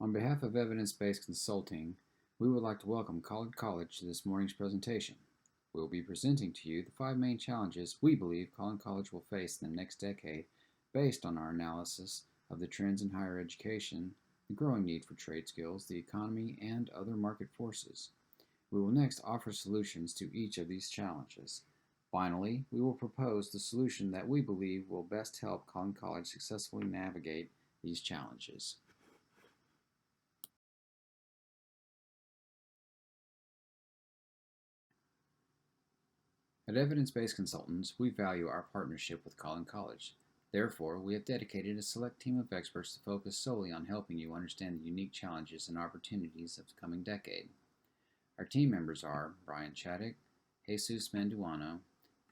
On behalf of Evidence-Based Consulting, we would like to welcome Collin College to this morning's presentation. We will be presenting to you the 5 main challenges we believe Collin College will face in the next decade based on our analysis of the trends in higher education, the growing need for trade skills, the economy, and other market forces. We will next offer solutions to each of these challenges. Finally, we will propose the solution that we believe will best help Collin College successfully navigate these challenges. At Evidence-Based Consultants, we value our partnership with Collin College. Therefore, we have dedicated a select team of experts to focus solely on helping you understand the unique challenges and opportunities of the coming decade. Our team members are Brian Chaddick, Jesus Manduano,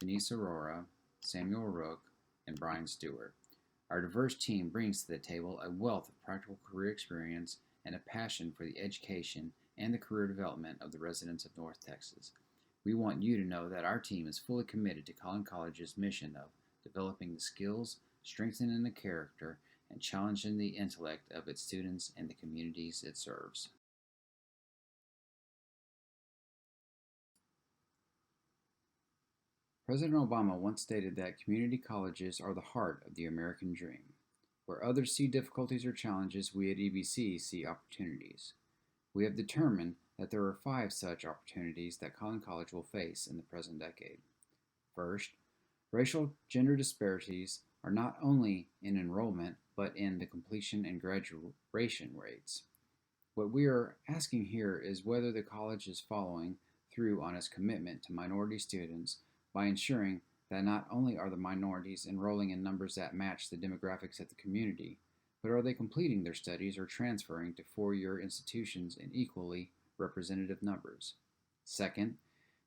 Denise Aurora, Samuel Rook, and Brian Stewart. Our diverse team brings to the table a wealth of practical career experience and a passion for the education and the career development of the residents of North Texas. We want you to know that our team is fully committed to Collin College's mission of developing the skills, strengthening the character, and challenging the intellect of its students and the communities it serves. President Obama once stated that community colleges are the heart of the American dream. Where others see difficulties or challenges, we at EBC see opportunities. We have determined that there are 5 such opportunities that Collin College will face in the present decade. First, racial gender disparities are not only in enrollment, but in the completion and graduation rates. What we are asking here is whether the college is following through on its commitment to minority students by ensuring that not only are the minorities enrolling in numbers that match the demographics of the community, but are they completing their studies or transferring to 4-year institutions in equally representative numbers. Second,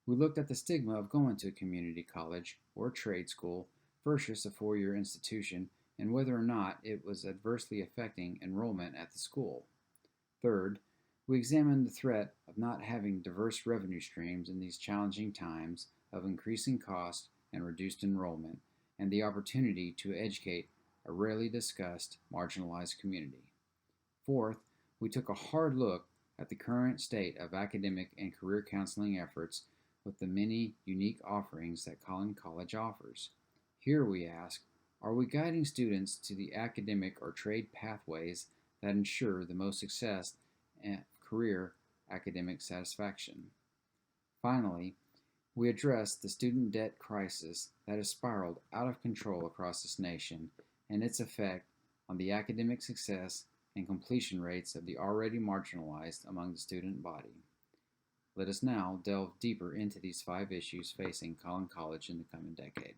we looked at the stigma of going to a community college or trade school versus a 4-year institution and whether or not it was adversely affecting enrollment at the school. Third, we examined the threat of not having diverse revenue streams in these challenging times of increasing cost and reduced enrollment, and the opportunity to educate a rarely discussed marginalized community. Fourth, we took a hard look at the current state of academic and career counseling efforts with the many unique offerings that Collin College offers. Here we ask, are we guiding students to the academic or trade pathways that ensure the most success and career academic satisfaction? Finally, we addressed the student debt crisis that has spiraled out of control across this nation and its effect on the academic success and completion rates of the already marginalized among the student body. Let us now delve deeper into these 5 issues facing Collin College in the coming decade.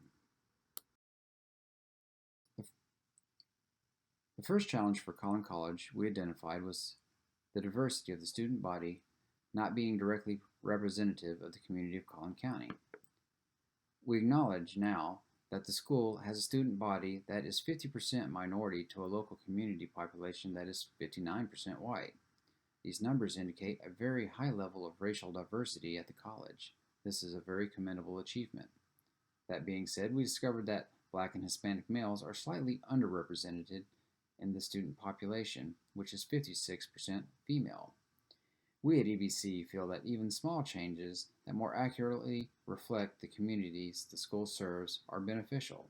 The first challenge for Collin College we identified was the diversity of the student body not being directly representative of the community of Collin County. We acknowledge now that the school has a student body that is 50% minority to a local community population that is 59% white. These numbers indicate a very high level of racial diversity at the college. This is a very commendable achievement. That being said, we discovered that Black and Hispanic males are slightly underrepresented in the student population, which is 56% female. We at EBC feel that even small changes that more accurately reflect the communities the school serves are beneficial.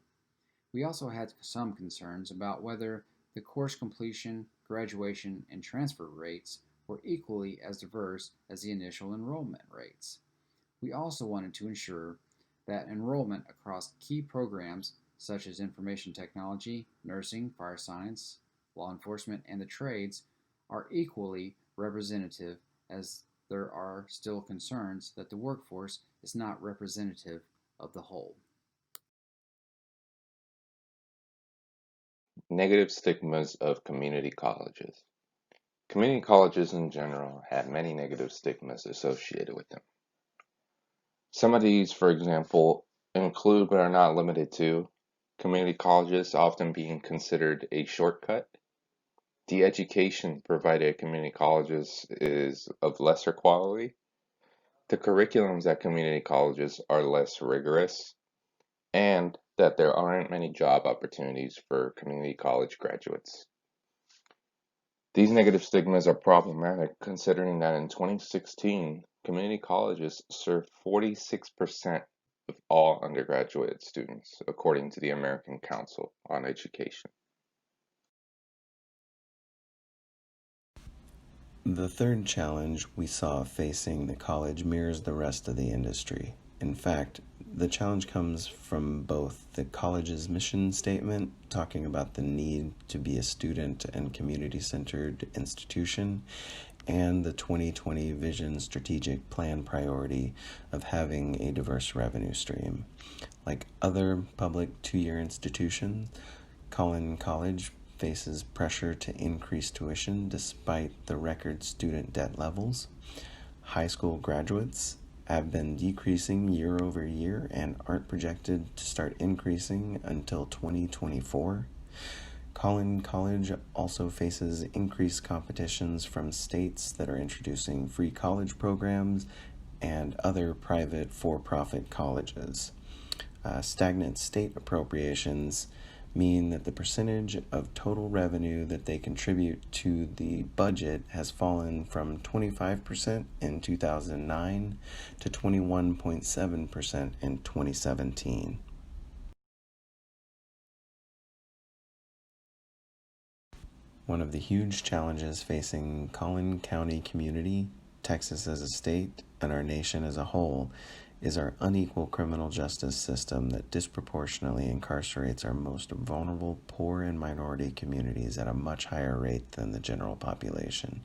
We also had some concerns about whether the course completion, graduation, and transfer rates were equally as diverse as the initial enrollment rates. We also wanted to ensure that enrollment across key programs such as information technology, nursing, fire science, law enforcement, and the trades are equally representative, as there are still concerns that the workforce is not representative of the whole. Negative stigmas of community colleges. Community colleges in general have many negative stigmas associated with them. Some of these, for example, include but are not limited to community colleges often being considered a shortcut. The education provided at community colleges is of lesser quality. The curriculums at community colleges are less rigorous, and that there aren't many job opportunities for community college graduates. These negative stigmas are problematic considering that in 2016, community colleges served 46% of all undergraduate students, according to the American Council on Education. The third challenge we saw facing the college mirrors the rest of the industry. In fact, the challenge comes from both the college's mission statement, talking about the need to be a student and community-centered institution, and the 2020 Vision Strategic Plan priority of having a diverse revenue stream. Like other public two-year institutions, Collin College faces pressure to increase tuition despite the record student debt levels. High school graduates have been decreasing year over year and aren't projected to start increasing until 2024. Collin College also faces increased competitions from states that are introducing free college programs and other private for-profit colleges. Stagnant state appropriations mean that the percentage of total revenue that they contribute to the budget has fallen from 25% in 2009 to 21.7% in 2017. One of the huge challenges facing Collin County community, Texas as a state, and our nation as a whole is our unequal criminal justice system that disproportionately incarcerates our most vulnerable poor and minority communities at a much higher rate than the general population.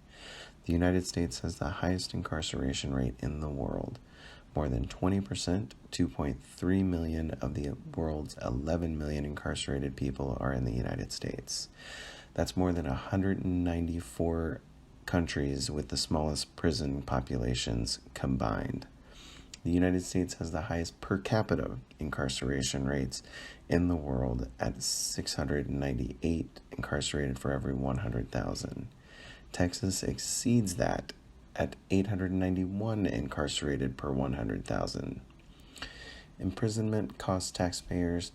The United States has the highest incarceration rate in the world. More than 20%, 2.3 million of the world's 11 million incarcerated people are in the United States. That's more than 194 countries with the smallest prison populations combined. The United States has the highest per capita incarceration rates in the world at 698 incarcerated for every 100,000. Texas exceeds that at 891 incarcerated per 100,000. Imprisonment costs taxpayers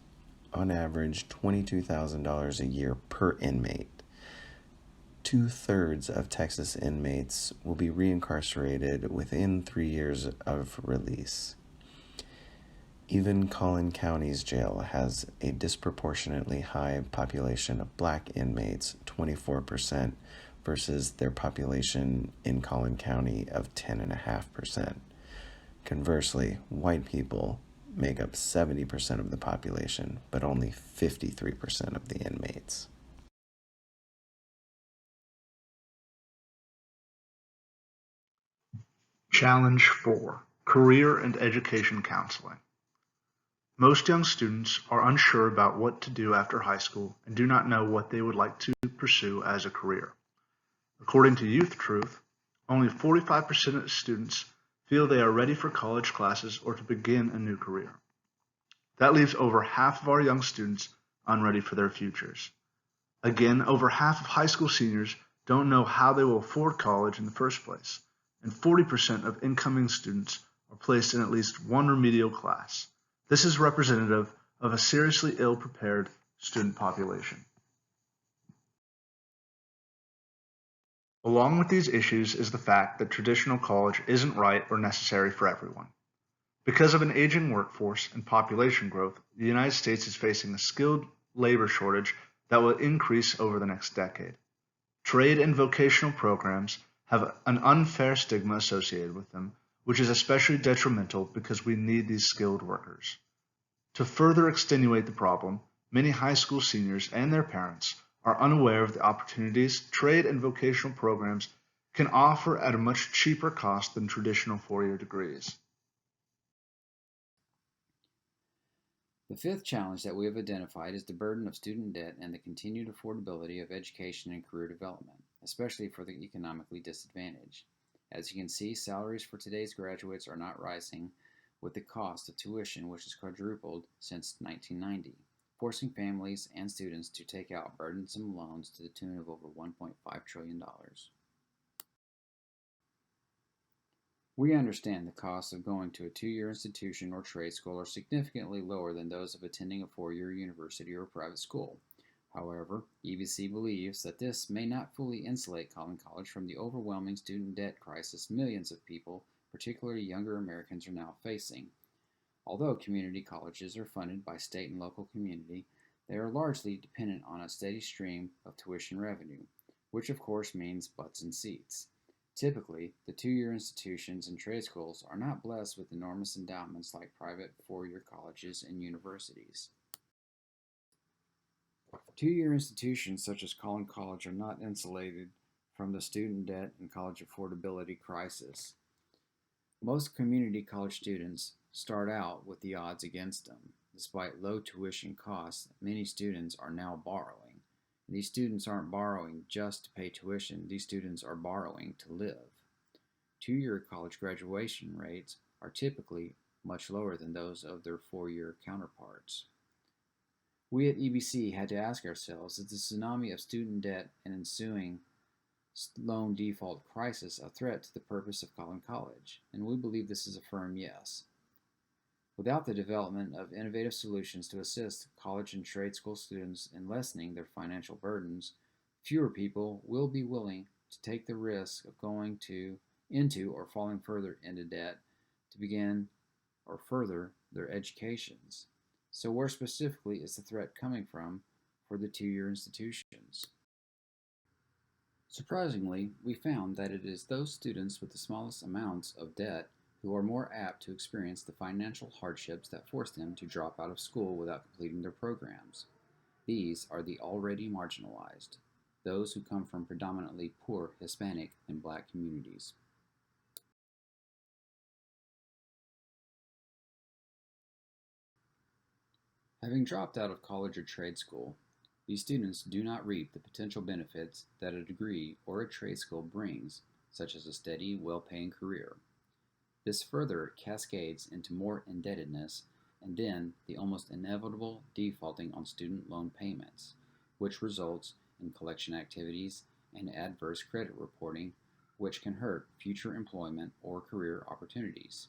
on average $22,000 a year per inmate. 2/3 of Texas inmates will be reincarcerated within 3 years of release. Even Collin County's jail has a disproportionately high population of black inmates, 24%, versus their population in Collin County of 10.5%. Conversely, white people make up 70% of the population, but only 53% of the inmates. Challenge 4: Career and Education Counseling. Most young students are unsure about what to do after high school and do not know what they would like to pursue as a career. According to Youth Truth, only 45% of students feel they are ready for college classes or to begin a new career. That leaves over half of our young students unready for their futures. Again, over half of high school seniors don't know how they will afford college in the first place, and 40% of incoming students are placed in at least one remedial class. This is representative of a seriously ill-prepared student population. Along with these issues is the fact that traditional college isn't right or necessary for everyone. Because of an aging workforce and population growth, the United States is facing a skilled labor shortage that will increase over the next decade. Trade and vocational programs have an unfair stigma associated with them, which is especially detrimental because we need these skilled workers. To further extenuate the problem, many high school seniors and their parents are unaware of the opportunities trade and vocational programs can offer at a much cheaper cost than traditional four-year degrees. The fifth challenge that we have identified is the burden of student debt and the continued affordability of education and career development, especially for the economically disadvantaged. As you can see, salaries for today's graduates are not rising with the cost of tuition, which has quadrupled since 1990, forcing families and students to take out burdensome loans to the tune of over $1.5 trillion. We understand the costs of going to a two-year institution or trade school are significantly lower than those of attending a four-year university or private school. However, EBC believes that this may not fully insulate Collin College from the overwhelming student debt crisis millions of people, particularly younger Americans, are now facing. Although community colleges are funded by state and local community, they are largely dependent on a steady stream of tuition revenue, which of course means butts and seats. Typically, the two-year institutions and trade schools are not blessed with enormous endowments like private four-year colleges and universities. Two-year institutions such as Collin College are not insulated from the student debt and college affordability crisis. Most community college students start out with the odds against them. Despite low tuition costs, many students are now borrowing. These students aren't borrowing just to pay tuition, these students are borrowing to live. Two-year college graduation rates are typically much lower than those of their four-year counterparts. We at EBC had to ask ourselves, is the tsunami of student debt and ensuing loan default crisis a threat to the purpose of Collin College? And we believe this is a firm yes. Without the development of innovative solutions to assist college and trade school students in lessening their financial burdens, fewer people will be willing to take the risk of going into or falling further into debt to begin or further their educations. So where specifically is the threat coming from for the two-year institutions? Surprisingly, we found that it is those students with the smallest amounts of debt who are more apt to experience the financial hardships that force them to drop out of school without completing their programs. These are the already marginalized, those who come from predominantly poor Hispanic and Black communities. Having dropped out of college or trade school, these students do not reap the potential benefits that a degree or a trade school brings, such as a steady, well-paying career. This further cascades into more indebtedness and then the almost inevitable defaulting on student loan payments, which results in collection activities and adverse credit reporting, which can hurt future employment or career opportunities.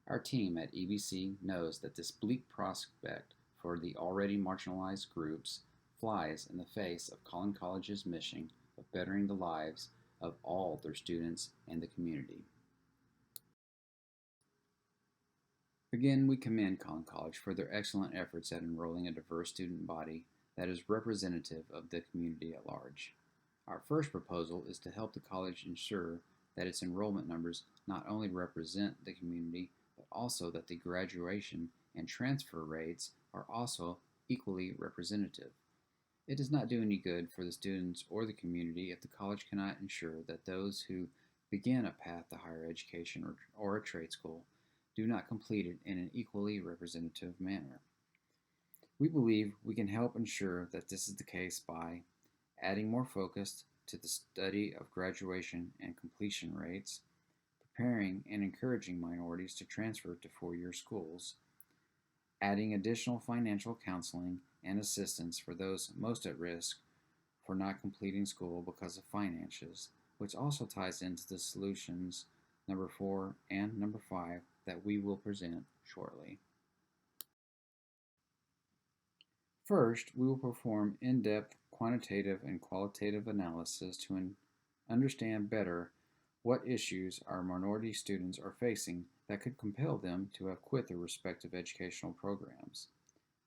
Our team at EBC knows that this bleak prospect for the already marginalized groups flies in the face of Collin College's mission of bettering the lives of all their students and the community. Again, we commend Collin College for their excellent efforts at enrolling a diverse student body that is representative of the community at large. Our first proposal is to help the college ensure that its enrollment numbers not only represent the community, but also that the graduation and transfer rates are also equally representative. It does not do any good for the students or the community if the college cannot ensure that those who begin a path to higher education or a trade school do not complete it in an equally representative manner. We believe we can help ensure that this is the case by adding more focus to the study of graduation and completion rates, preparing and encouraging minorities to transfer to four-year schools, adding additional financial counseling and assistance for those most at risk for not completing school because of finances, which also ties into the solutions number 4 and number 5 that we will present shortly. First, we will perform in-depth quantitative and qualitative analysis to understand better what issues our minority students are facing that could compel them to have quit their respective educational programs.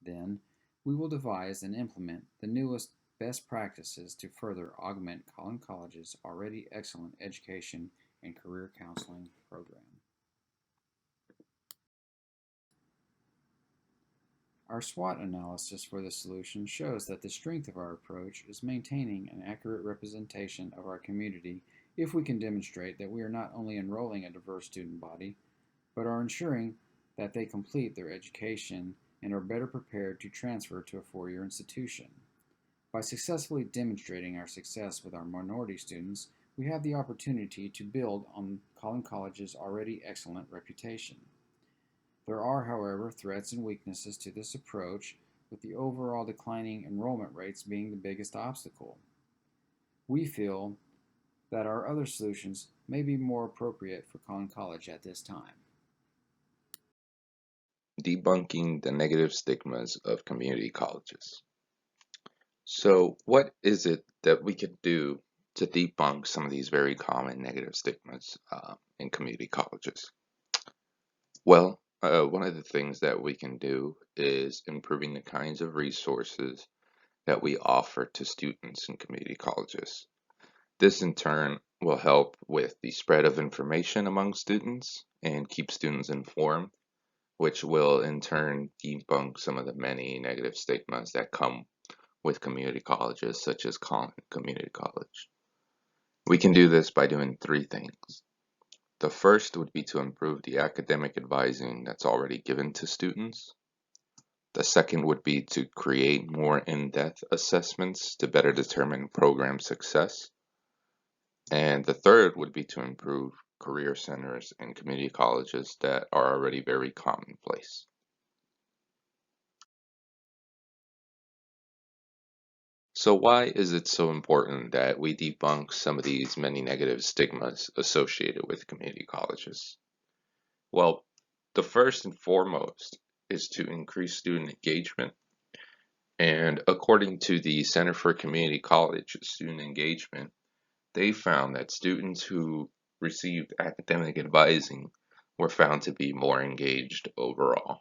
Then, we will devise and implement the newest best practices to further augment Collin College's already excellent education and career counseling program. Our SWOT analysis for the solution shows that the strength of our approach is maintaining an accurate representation of our community if we can demonstrate that we are not only enrolling a diverse student body, but are ensuring that they complete their education and are better prepared to transfer to a four-year institution. By successfully demonstrating our success with our minority students, we have the opportunity to build on Collin College's already excellent reputation. There are, however, threats and weaknesses to this approach, with the overall declining enrollment rates being the biggest obstacle. We feel that our other solutions may be more appropriate for Collin College at this time. Debunking the negative stigmas of community colleges. So, what is it that we could do to debunk some of these very common negative stigmas in community colleges? Well, one of the things that we can do is improving the kinds of resources that we offer to students in community colleges. This, in turn, will help with the spread of information among students and keep students informed, which will, in turn, debunk some of the many negative stigmas that come with community colleges, such as Collin Community College. We can do this by doing three things. The first would be to improve the academic advising that's already given to students. The second would be to create more in-depth assessments to better determine program success. And the third would be to improve career centers in community colleges that are already very commonplace. So why is it so important that we debunk some of these many negative stigmas associated with community colleges? Well, the first and foremost is to increase student engagement. And according to the Center for Community College Student Engagement, they found that students who received academic advising were found to be more engaged overall.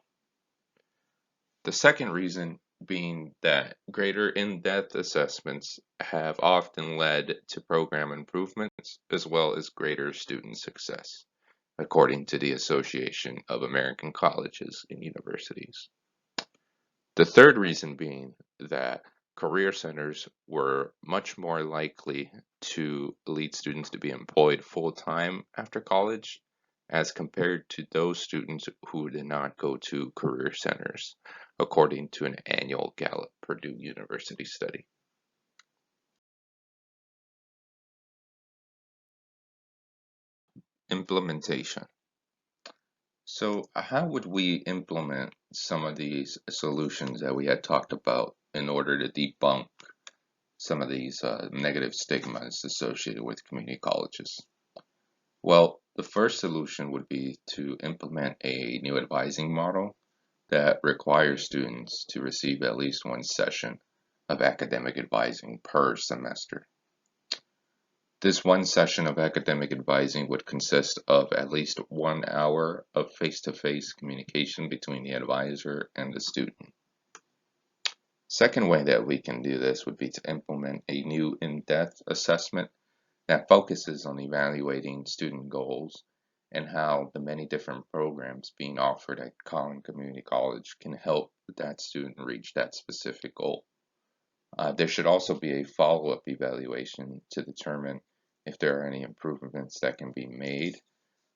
The second reason being that greater in-depth assessments have often led to program improvements as well as greater student success, according to the Association of American Colleges and Universities. The third reason being that career centers were much more likely to lead students to be employed full-time after college as compared to those students who did not go to career centers, according to an annual Gallup Purdue University study. Implementation. So, how would we implement some of these solutions that we had talked about in order to debunk some of these negative stigmas associated with community colleges? Well, the first solution would be to implement a new advising model that requires students to receive at least one session of academic advising per semester. This one session of academic advising would consist of at least 1 hour of face-to-face communication between the advisor and the student. Second way that we can do this would be to implement a new in-depth assessment that focuses on evaluating student goals and how the many different programs being offered at Collin Community College can help that student reach that specific goal. There should also be a follow-up evaluation to determine if there are any improvements that can be made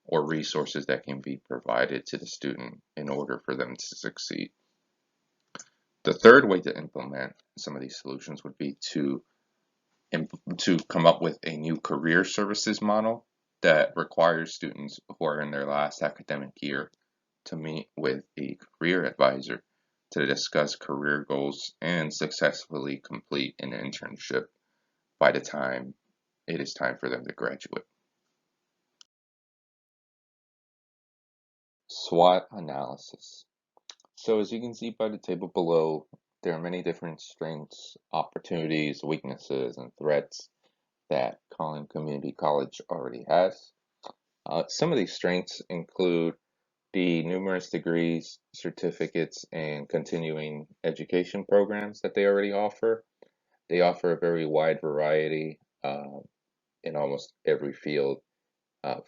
or resources that can be provided to the student in order for them to succeed. The third way to implement some of these solutions would be to come up with a new career services model that requires students who are in their last academic year to meet with a career advisor to discuss career goals and successfully complete an internship by the time it is time for them to graduate. SWOT analysis. So as you can see by the table below, there are many different strengths, opportunities, weaknesses, and threats that Collin Community College already has. Some of these strengths include the numerous degrees, certificates, and continuing education programs that they already offer. They offer a very wide variety in almost every field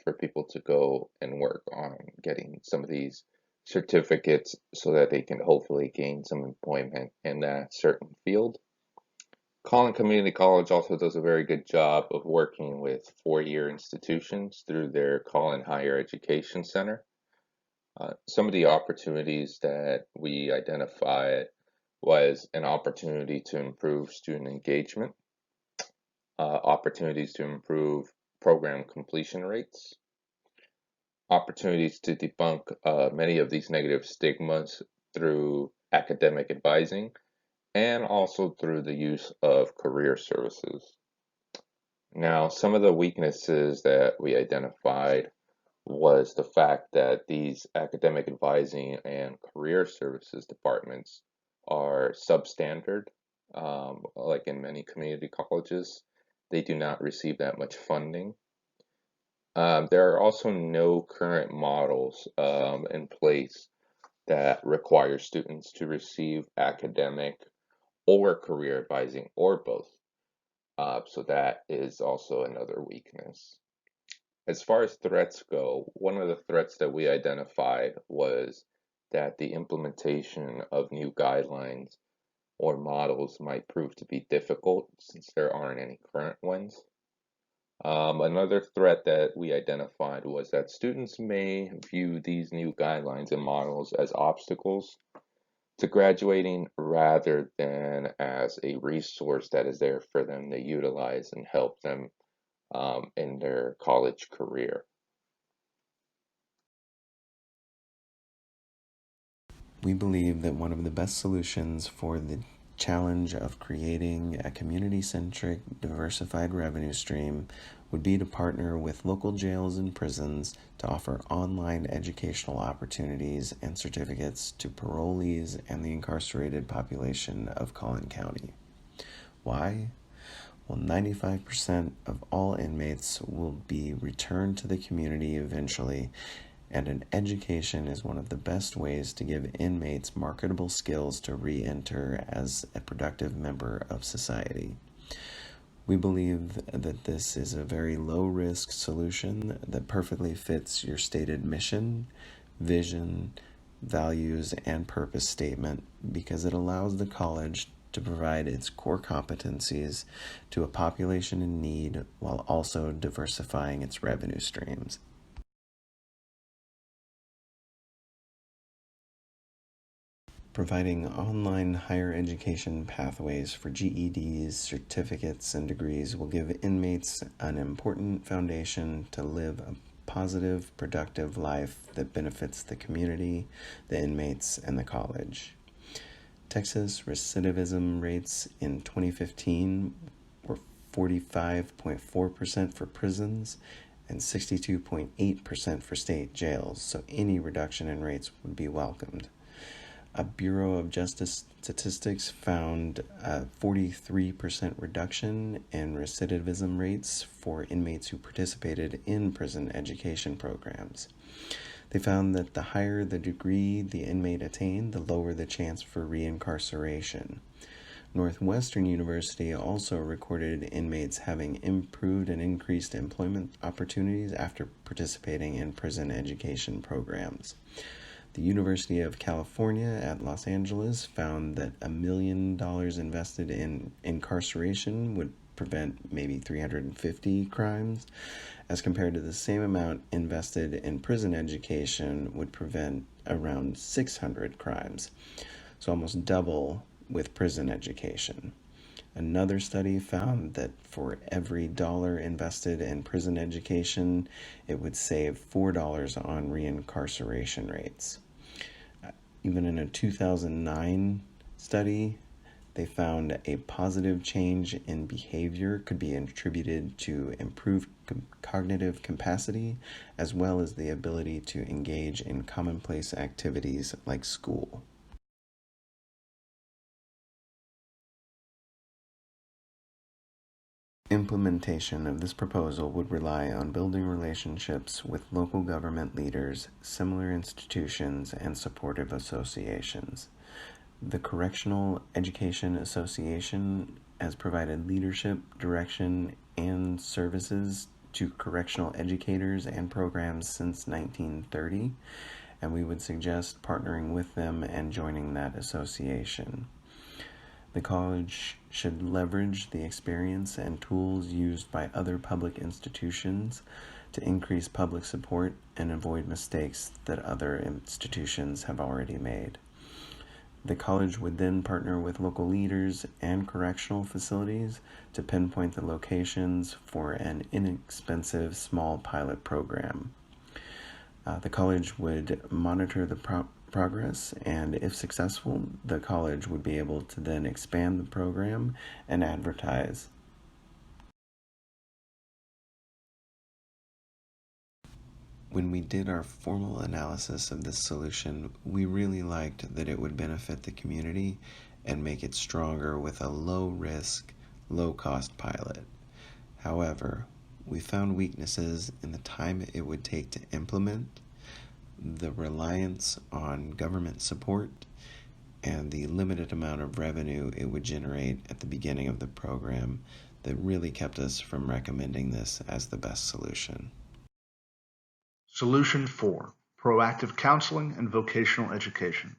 for people to go and work on getting some of these certificates so that they can hopefully gain some employment in that certain field. Collin Community College also does a very good job of working with four-year institutions through their Collin Higher Education Center. Some of the opportunities that we identified was an opportunity to improve student engagement, opportunities to improve program completion rates, opportunities to debunk many of these negative stigmas through academic advising, and also through the use of career services. Now, some of the weaknesses that we identified was the fact that these academic advising and career services departments are substandard like in many community colleges, they do not receive that much funding. There are also no current models in place that require students to receive academic or career advising or both. So that is also another weakness. As far as threats go, one of the threats that we identified was that the implementation of new guidelines or models might prove to be difficult since there aren't any current ones. Another threat that we identified was that students may view these new guidelines and models as obstacles to graduating rather than as a resource that is there for them to utilize and help them in their college career. We believe that one of the best solutions for the challenge of creating a community-centric, diversified revenue stream would be to partner with local jails and prisons to offer online educational opportunities and certificates to parolees and the incarcerated population of Collin County. Why? Well, 95% of all inmates will be returned to the community eventually, and an education is one of the best ways to give inmates marketable skills to re-enter as a productive member of society. We believe that this is a very low-risk solution that perfectly fits your stated mission, vision, values, and purpose statement because it allows the college to provide its core competencies to a population in need while also diversifying its revenue streams. Providing online higher education pathways for GEDs, certificates, and degrees will give inmates an important foundation to live a positive, productive life that benefits the community, the inmates, and the college. Texas recidivism rates in 2015 were 45.4% for prisons and 62.8% for state jails, so any reduction in rates would be welcomed. A Bureau of Justice Statistics found a 43% reduction in recidivism rates for inmates who participated in prison education programs. They found that the higher the degree the inmate attained, the lower the chance for reincarceration. Northwestern University also recorded inmates having improved and increased employment opportunities after participating in prison education programs. The University of California at Los Angeles found that $1 million invested in incarceration would prevent maybe 350 crimes, as compared to the same amount invested in prison education would prevent around 600 crimes, so almost double with prison education. Another study found that for every dollar invested in prison education, it would save $4 on reincarceration rates. Even in a 2009 study, they found a positive change in behavior could be attributed to improved cognitive capacity, as well as the ability to engage in commonplace activities like school. Implementation of this proposal would rely on building relationships with local government leaders, similar institutions, and supportive associations. The Correctional Education Association has provided leadership, direction, and services to correctional educators and programs since 1930, and we would suggest partnering with them and joining that association. The college should leverage the experience and tools used by other public institutions to increase public support and avoid mistakes that other institutions have already made. The college would then partner with local leaders and correctional facilities to pinpoint the locations for an inexpensive small pilot program. The college would monitor the progress, and if successful, the college would be able to then expand the program and advertise. When we did our formal analysis of this solution, we really liked that it would benefit the community and make it stronger with a low-risk, low-cost pilot. However, we found weaknesses in the time it would take to implement, the reliance on government support, and the limited amount of revenue it would generate at the beginning of the program that really kept us from recommending this as the best solution. Solution 4. Proactive counseling and vocational education.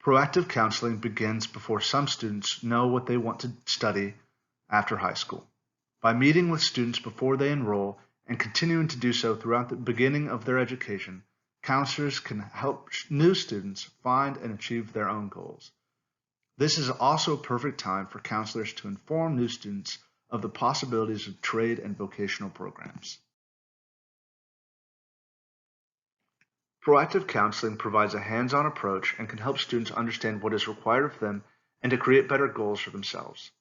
Proactive counseling begins before some students know what they want to study after high school. By meeting with students before they enroll and continuing to do so throughout the beginning of their education, counselors can help new students find and achieve their own goals. This is also a perfect time for counselors to inform new students of the possibilities of trade and vocational programs. Proactive counseling provides a hands-on approach and can help students understand what is required of them and to create better goals for themselves.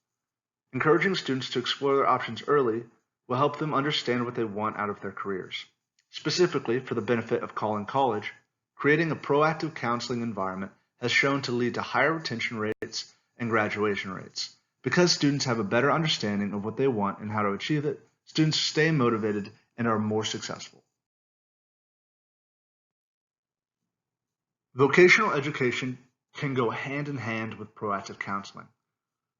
Encouraging students to explore their options early will help them understand what they want out of their careers. Specifically, for the benefit of Collin College, creating a proactive counseling environment has shown to lead to higher retention rates and graduation rates. Because students have a better understanding of what they want and how to achieve it, students stay motivated and are more successful. Vocational education can go hand in hand with proactive counseling.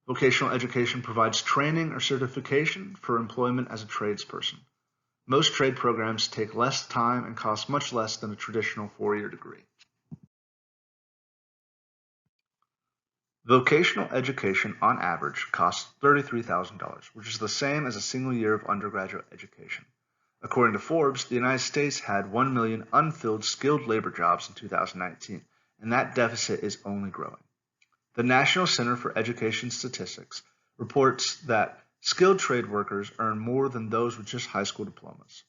Vocational education provides training or certification for employment as a tradesperson. Most trade programs take less time and cost much less than a traditional four-year degree. Vocational education, on average, costs $33,000, which is the same as a single year of undergraduate education. According to Forbes, the United States had 1 million unfilled skilled labor jobs in 2019, and that deficit is only growing. The National Center for Education Statistics reports that skilled trade workers earn more than those with just high school diplomas.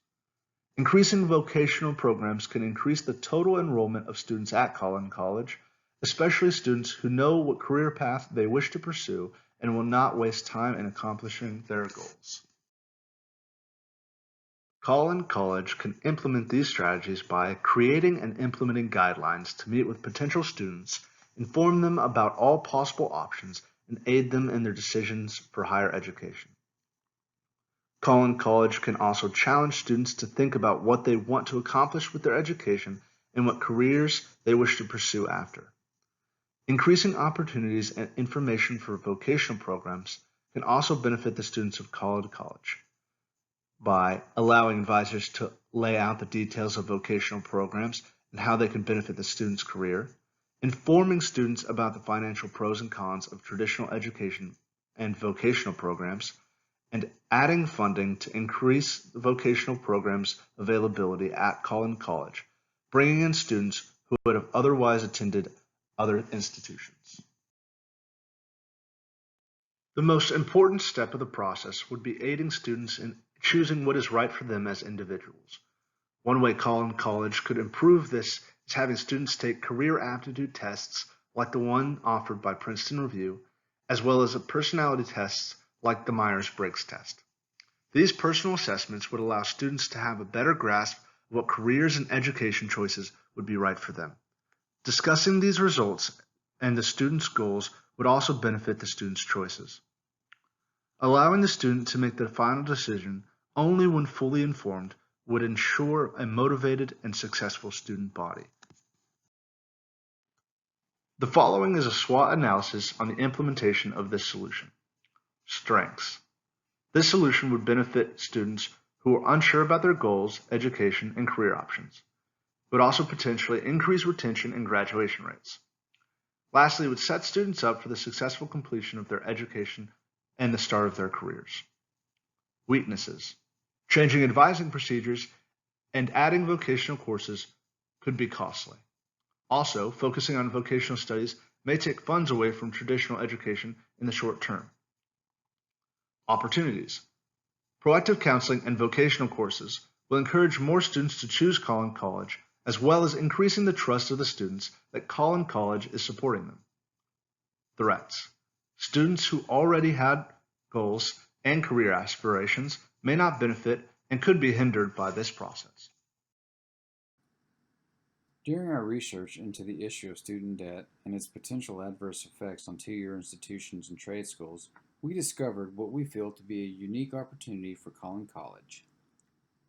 Increasing vocational programs can increase the total enrollment of students at Collin College, especially students who know what career path they wish to pursue and will not waste time in accomplishing their goals. Collin College can implement these strategies by creating and implementing guidelines to meet with potential students, inform them about all possible options, and aid them in their decisions for higher education. Collin College can also challenge students to think about what they want to accomplish with their education and what careers they wish to pursue after. Increasing opportunities and information for vocational programs can also benefit the students of Collin College by allowing advisors to lay out the details of vocational programs and how they can benefit the student's career, informing students about the financial pros and cons of traditional education and vocational programs, and adding funding to increase the vocational programs availability at Collin College, bringing in students who would have otherwise attended other institutions. The most important step of the process would be aiding students in choosing what is right for them as individuals. One way Collin College could improve this is having students take career aptitude tests like the one offered by Princeton Review, as well as personality tests like the Myers-Briggs test. These personal assessments would allow students to have a better grasp of what careers and education choices would be right for them. Discussing these results and the student's goals would also benefit the student's choices. Allowing the student to make the final decision only when fully informed would ensure a motivated and successful student body. The following is a SWOT analysis on the implementation of this solution. Strengths. This solution would benefit students who are unsure about their goals, education, and career options. It would also potentially increase retention and graduation rates. Lastly, it would set students up for the successful completion of their education and the start of their careers. Weaknesses. Changing advising procedures and adding vocational courses could be costly. Also, focusing on vocational studies may take funds away from traditional education in the short term. Opportunities. Proactive counseling and vocational courses will encourage more students to choose Collin College, as well as increasing the trust of the students that Collin College is supporting them. Threats. Students who already had goals and career aspirations may not benefit and could be hindered by this process. During our research into the issue of student debt and its potential adverse effects on two-year institutions and trade schools, we discovered what we feel to be a unique opportunity for Collin College: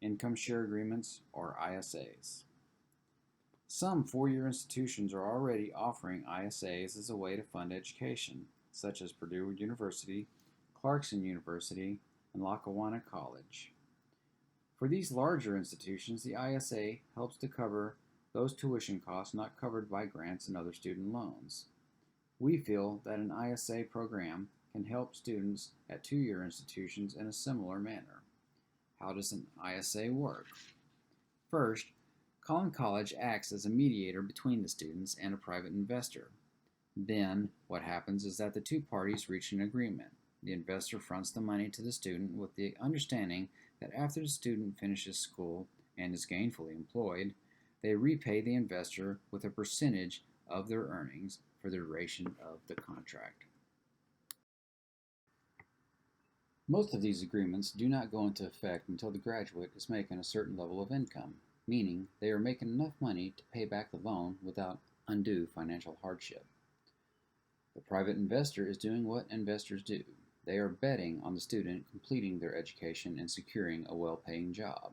income share agreements, or ISAs. Some four-year institutions are already offering ISAs as a way to fund education, such as Purdue University, Clarkson University, and Lackawanna College. For these larger institutions, the ISA helps to cover those tuition costs not covered by grants and other student loans. We feel that an ISA program can help students at two-year institutions in a similar manner. How does an ISA work? First, Collin College acts as a mediator between the students and a private investor. Then, what happens is that the two parties reach an agreement. The investor fronts the money to the student with the understanding that after the student finishes school and is gainfully employed, they repay the investor with a percentage of their earnings for the duration of the contract. Most of these agreements do not go into effect until the graduate is making a certain level of income, meaning they are making enough money to pay back the loan without undue financial hardship. The private investor is doing what investors do. They are betting on the student completing their education and securing a well-paying job.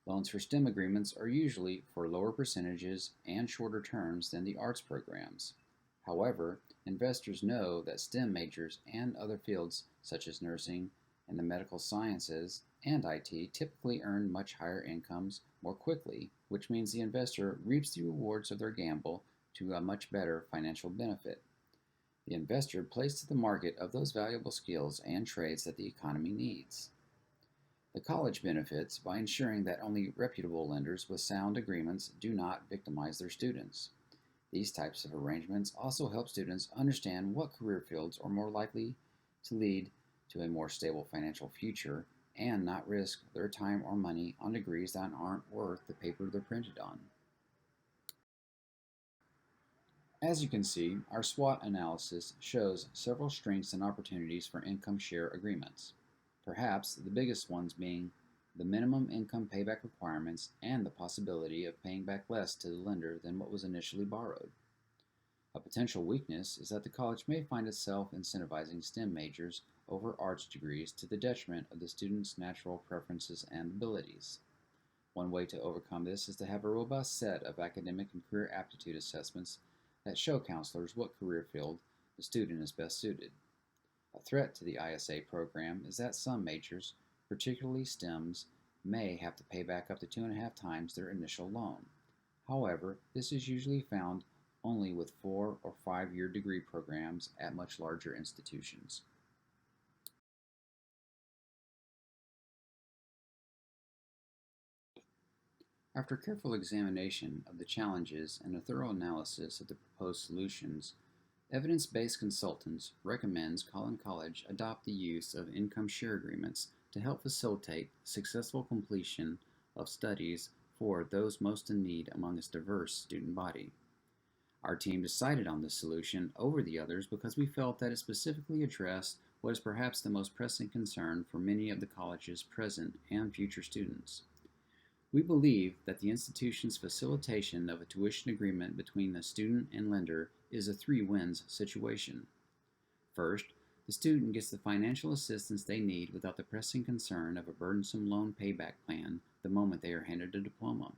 Loans for STEM agreements are usually for lower percentages and shorter terms than the arts programs. However, investors know that STEM majors and other fields such as nursing and the medical sciences and IT typically earn much higher incomes more quickly, which means the investor reaps the rewards of their gamble to a much better financial benefit. The investor plays to the market of those valuable skills and trades that the economy needs. The college benefits by ensuring that only reputable lenders with sound agreements do not victimize their students. These types of arrangements also help students understand what career fields are more likely to lead to a more stable financial future and not risk their time or money on degrees that aren't worth the paper they're printed on. As you can see, our SWOT analysis shows several strengths and opportunities for income share agreements, perhaps the biggest ones being the minimum income payback requirements and the possibility of paying back less to the lender than what was initially borrowed. A potential weakness is that the college may find itself incentivizing STEM majors over arts degrees to the detriment of the student's natural preferences and abilities. One way to overcome this is to have a robust set of academic and career aptitude assessments that show counselors what career field the student is best suited. A threat to the ISA program is that some majors, particularly STEMs, may have to pay back up to 2.5 times their initial loan. However, this is usually found only with 4 or 5-year degree programs at much larger institutions. After careful examination of the challenges and a thorough analysis of the proposed solutions, evidence-based consultants recommends Collin College adopt the use of income share agreements to help facilitate successful completion of studies for those most in need among its diverse student body. Our team decided on this solution over the others because we felt that it specifically addressed what is perhaps the most pressing concern for many of the college's present and future students. We believe that the institution's facilitation of a tuition agreement between the student and lender is a three-wins situation. First, the student gets the financial assistance they need without the pressing concern of a burdensome loan payback plan the moment they are handed a diploma.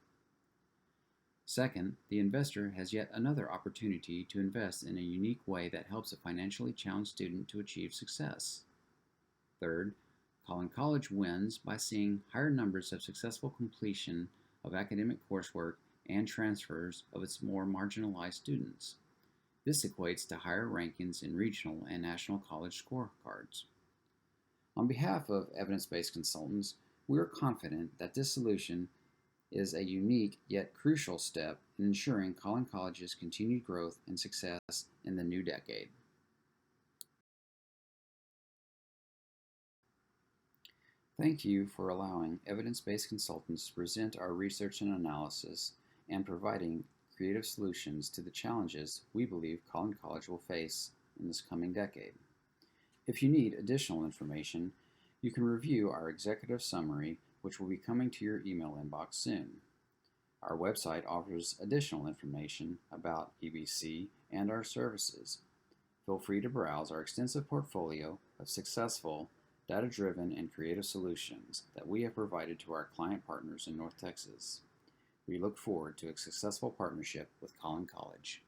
Second, the investor has yet another opportunity to invest in a unique way that helps a financially challenged student to achieve success. Third, Collin College wins by seeing higher numbers of successful completion of academic coursework and transfers of its more marginalized students. This equates to higher rankings in regional and national college scorecards. On behalf of evidence-based consultants, we are confident that this solution is a unique yet crucial step in ensuring Collin College's continued growth and success in the new decade. Thank you for allowing evidence-based consultants to present our research and analysis and providing creative solutions to the challenges we believe Collin College will face in this coming decade. If you need additional information, you can review our executive summary, which will be coming to your email inbox soon. Our website offers additional information about EBC and our services. Feel free to browse our extensive portfolio of successful, data-driven, and creative solutions that we have provided to our client partners in North Texas. We look forward to a successful partnership with Collin College.